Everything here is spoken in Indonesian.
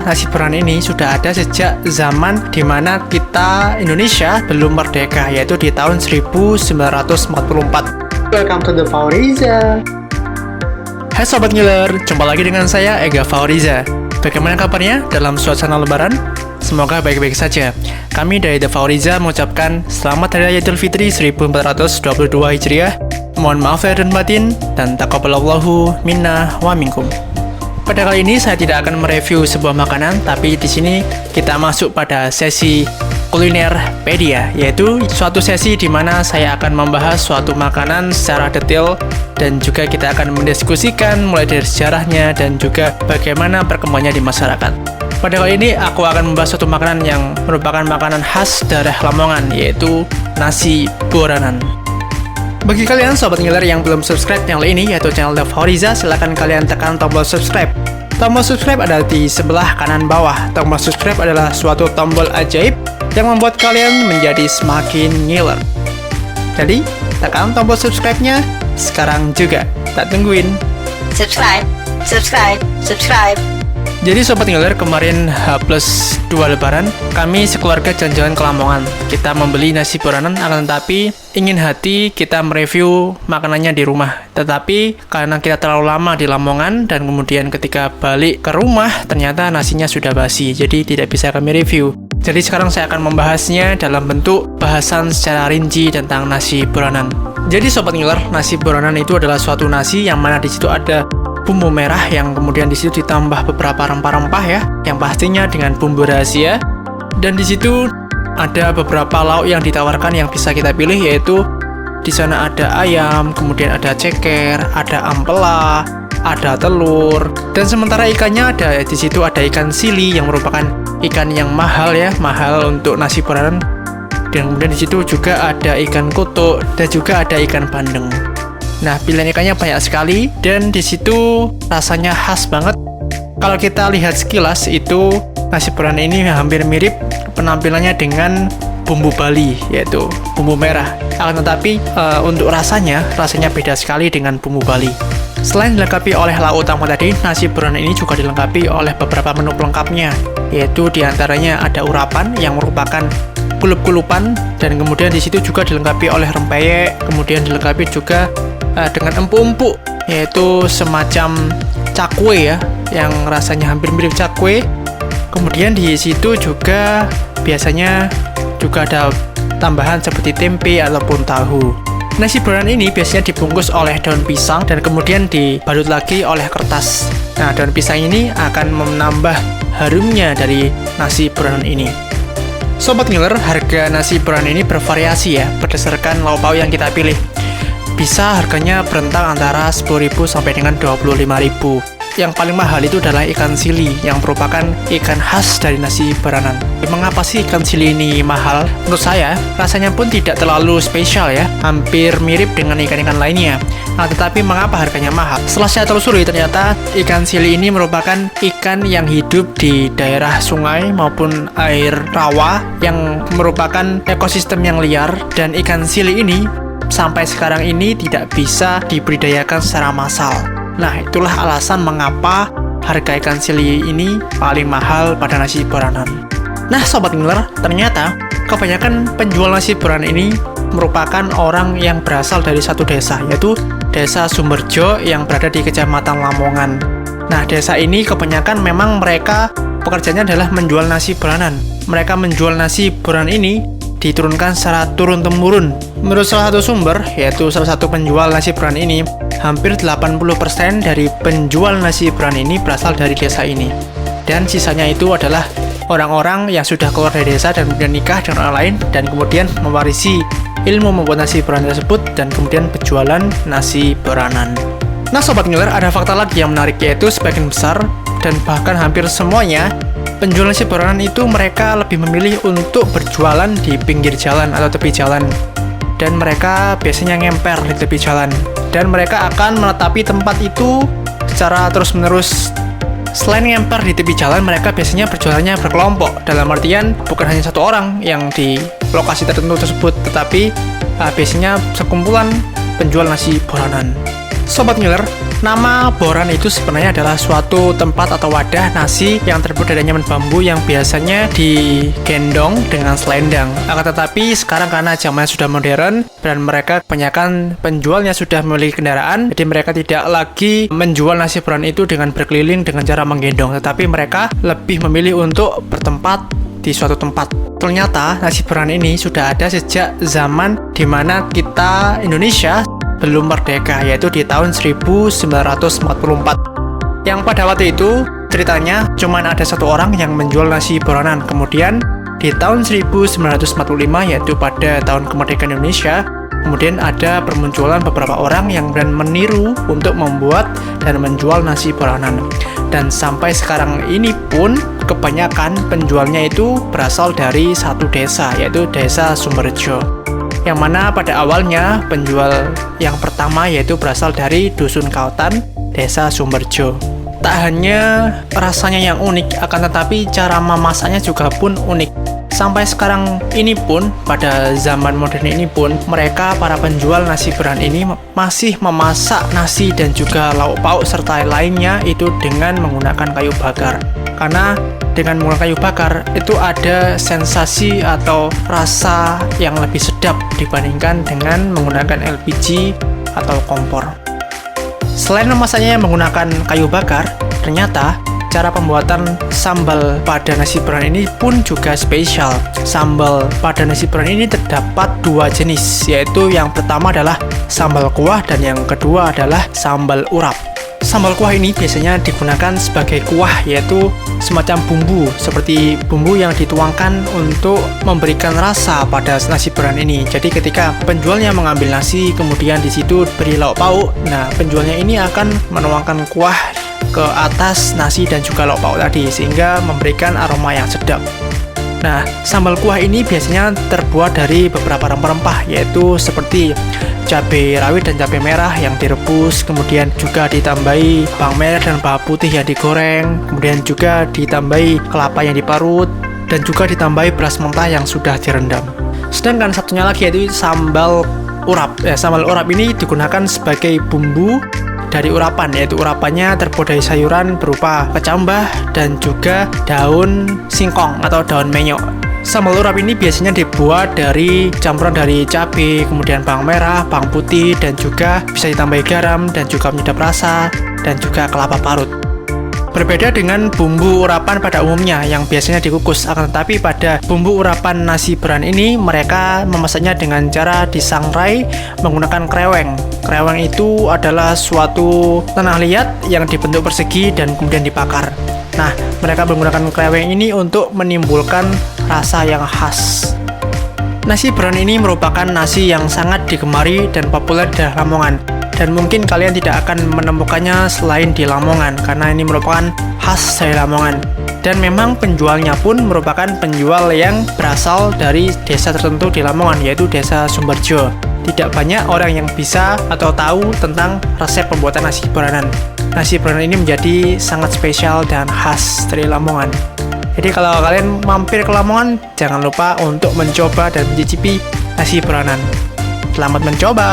nasi boranan ini sudah ada sejak zaman dimana kita Indonesia belum merdeka, yaitu di tahun 1944. Welcome to the Faoriza. Hai Sobat Ngiler, jumpa lagi dengan saya Ega Faoriza. Bagaimana kabarnya dalam suasana lebaran? Semoga baik-baik saja. Kami dari The Faoriza mengucapkan Selamat Hari Raya Idul Fitri 1422 Hijriah. Mohon maaf lahir dan batin, dan taqabbalallahu minna wa minkum. Pada kali ini saya tidak akan mereview sebuah makanan, tapi di sini kita masuk pada sesi kulinerpedia, yaitu suatu sesi di mana saya akan membahas suatu makanan secara detail dan juga kita akan mendiskusikan mulai dari sejarahnya dan juga bagaimana perkembangannya di masyarakat. Pada kali ini aku akan membahas suatu makanan yang merupakan makanan khas daerah Lamongan, yaitu nasi boranan. Bagi kalian Sobat Ngiler yang belum subscribe channel ini, yaitu channel The Faoriza, silahkan kalian tekan tombol subscribe. Tombol subscribe ada di sebelah kanan bawah. Tombol subscribe adalah suatu tombol ajaib yang membuat kalian menjadi semakin ngiler. Jadi, tekan tombol subscribe-nya sekarang juga. Tak tungguin. Subscribe, subscribe, subscribe. Jadi Sobat Ngiler, kemarin H+2 Lebaran, kami sekeluarga jalan-jalan ke Lamongan. Kita membeli nasi boranan, akan tetapi ingin hati kita mereview makanannya di rumah. Tetapi karena kita terlalu lama di Lamongan dan kemudian ketika balik ke rumah, ternyata nasinya sudah basi, jadi tidak bisa kami review. Jadi sekarang saya akan membahasnya dalam bentuk bahasan secara rinci tentang nasi boranan. Jadi Sobat Ngiler, nasi boranan itu adalah suatu nasi yang mana di situ ada bumbu merah yang kemudian di situ ditambah beberapa rempah-rempah ya, yang pastinya dengan bumbu rahasia. Dan di situ ada beberapa lauk yang ditawarkan yang bisa kita pilih, yaitu di sana ada ayam, kemudian ada ceker, ada ampela, ada telur, dan sementara ikannya ada di situ ada ikan sili yang merupakan ikan yang mahal ya, mahal untuk nasi boranan. Dan kemudian di situ juga ada ikan kutuk dan juga ada ikan bandeng. Nah, pilihan ikannya banyak sekali dan di situ rasanya khas banget. Kalau kita lihat sekilas itu nasi boranan ini hampir mirip penampilannya dengan bumbu Bali, yaitu bumbu merah. Akan tetapi untuk rasanya beda sekali dengan bumbu Bali. Selain dilengkapi oleh lauk utama tadi, nasi boranan ini juga dilengkapi oleh beberapa menu pelengkapnya, yaitu diantaranya ada urapan yang merupakan kulup-kulupan, dan kemudian di situ juga dilengkapi oleh rempeyek, kemudian dilengkapi juga dengan empuk-empuk, yaitu semacam cakwe ya, yang rasanya hampir mirip cakwe. Kemudian di situ juga biasanya juga ada tambahan seperti tempe ataupun tahu. Nasi boranan ini biasanya dibungkus oleh daun pisang dan kemudian dibalut lagi oleh kertas. Nah, daun pisang ini akan menambah harumnya dari nasi boranan ini. Sobat Ngiler, harga nasi boranan ini bervariasi ya, berdasarkan lauk pauk yang kita pilih. Bisa harganya berentang antara 10.000 sampai dengan 25.000. Yang paling mahal itu adalah ikan sili, yang merupakan ikan khas dari nasi boranan. Mengapa sih ikan sili ini mahal? Menurut saya, rasanya pun tidak terlalu spesial ya, hampir mirip dengan ikan-ikan lainnya. Nah, tetapi mengapa harganya mahal? Setelah saya telusuri, ternyata ikan sili ini merupakan ikan yang hidup di daerah sungai maupun air rawa yang merupakan ekosistem yang liar, dan ikan sili ini sampai sekarang ini tidak bisa dibudidayakan secara massal. Nah, itulah alasan mengapa harga ikan sili ini paling mahal pada nasi boranan. Nah, Sobat Ngiler, ternyata kebanyakan penjual nasi boranan ini merupakan orang yang berasal dari satu desa, yaitu Desa Sumberjo yang berada di Kecamatan Lamongan. Nah, desa ini kebanyakan memang mereka pekerjaannya adalah menjual nasi boranan. Mereka menjual nasi boranan ini diturunkan secara turun-temurun. Menurut salah satu sumber, yaitu salah satu penjual nasi boranan ini, hampir 80% dari penjual nasi boranan ini berasal dari desa ini. Dan sisanya itu adalah orang-orang yang sudah keluar dari desa dan kemudian nikah dengan orang lain dan kemudian mewarisi ilmu membuat nasi boranan tersebut dan kemudian berjualan nasi boranan. Nah, Sobat Ngiler, ada fakta lagi yang menarik, yaitu sebagian besar dan bahkan hampir semuanya penjual nasi boranan itu mereka lebih memilih untuk berjualan di pinggir jalan atau tepi jalan, dan mereka biasanya ngemper di tepi jalan, dan mereka akan menetapi tempat itu secara terus-menerus. Selain ngemper di tepi jalan, mereka biasanya berjualannya berkelompok, dalam artian bukan hanya satu orang yang di lokasi tertentu tersebut, tetapi biasanya sekumpulan penjual nasi boranan. Sobat Ngiler, nama Boran itu sebenarnya adalah suatu tempat atau wadah nasi yang terbuat dari anyaman bambu yang biasanya digendong dengan selendang. Akan tetapi sekarang karena zamannya sudah modern dan mereka kebanyakan penjualnya sudah memiliki kendaraan, jadi mereka tidak lagi menjual nasi boran itu dengan berkeliling dengan cara menggendong, tetapi mereka lebih memilih untuk bertempat di suatu tempat. Ternyata nasi boran ini sudah ada sejak zaman dimana kita Indonesia belum merdeka, yaitu di tahun 1944. Yang pada waktu itu ceritanya cuma ada satu orang yang menjual nasi boranan. Kemudian di tahun 1945, yaitu pada tahun kemerdekaan Indonesia, kemudian ada permunculan beberapa orang yang meniru untuk membuat dan menjual nasi boranan. Dan sampai sekarang ini pun kebanyakan penjualnya itu berasal dari satu desa, yaitu Desa Sumberjo, yang mana pada awalnya penjual yang pertama yaitu berasal dari Dusun Kautan, Desa Sumberjo. Tak hanya rasanya yang unik, akan tetapi cara memasaknya juga pun unik. Sampai sekarang ini pun, pada zaman modern ini pun, mereka para penjual nasi boran ini masih memasak nasi dan juga lauk pauk serta lainnya itu dengan menggunakan kayu bakar. Karena dengan menggunakan kayu bakar itu ada sensasi atau rasa yang lebih sedap dibandingkan dengan menggunakan LPG atau kompor. Selain memasaknya menggunakan kayu bakar, ternyata cara pembuatan sambal pada nasi boran ini pun juga spesial. Sambal pada nasi boran ini terdapat dua jenis, yaitu yang pertama adalah sambal kuah dan yang kedua adalah sambal urap. Sambal kuah ini biasanya digunakan sebagai kuah, yaitu semacam bumbu, seperti bumbu yang dituangkan untuk memberikan rasa pada nasi boran ini. Jadi ketika penjualnya mengambil nasi, kemudian di situ beri lauk pauk, nah penjualnya ini akan menuangkan kuah ke atas nasi dan juga lauk pauk tadi, sehingga memberikan aroma yang sedap. Nah, sambal kuah ini biasanya terbuat dari beberapa rempah-rempah, yaitu seperti cabai rawit dan cabai merah yang direbus, kemudian juga ditambahi bawang merah dan bawang putih yang digoreng, kemudian juga ditambahi kelapa yang diparut, dan juga ditambahi beras mentah yang sudah direndam. Sedangkan satunya lagi yaitu sambal urap. Sambal urap ini digunakan sebagai bumbu dari urapan, yaitu urapannya terbuat dari sayuran berupa kecambah dan juga daun singkong atau daun menyok. Sambal urap ini biasanya dibuat dari campuran dari cabai, kemudian bawang merah, bawang putih, dan juga bisa ditambahi garam dan juga penyedap rasa dan juga kelapa parut. Berbeda dengan bumbu urapan pada umumnya yang biasanya dikukus, akan tetapi pada bumbu urapan nasi boran ini mereka memasaknya dengan cara disangrai menggunakan kreweng. Kreweng itu adalah suatu tanah liat yang dibentuk persegi dan kemudian dibakar. Nah, mereka menggunakan kreweng ini untuk menimbulkan rasa yang khas. Nasi boran ini merupakan nasi yang sangat digemari dan populer di daerah Lamongan. Dan mungkin kalian tidak akan menemukannya selain di Lamongan, karena ini merupakan khas dari Lamongan. Dan memang penjualnya pun merupakan penjual yang berasal dari desa tertentu di Lamongan, yaitu Desa Sumberjo. Tidak banyak orang yang bisa atau tahu tentang resep pembuatan nasi boranan. Nasi boranan ini menjadi sangat spesial dan khas dari Lamongan. Jadi kalau kalian mampir ke Lamongan, jangan lupa untuk mencoba dan mencicipi nasi boranan. Selamat mencoba!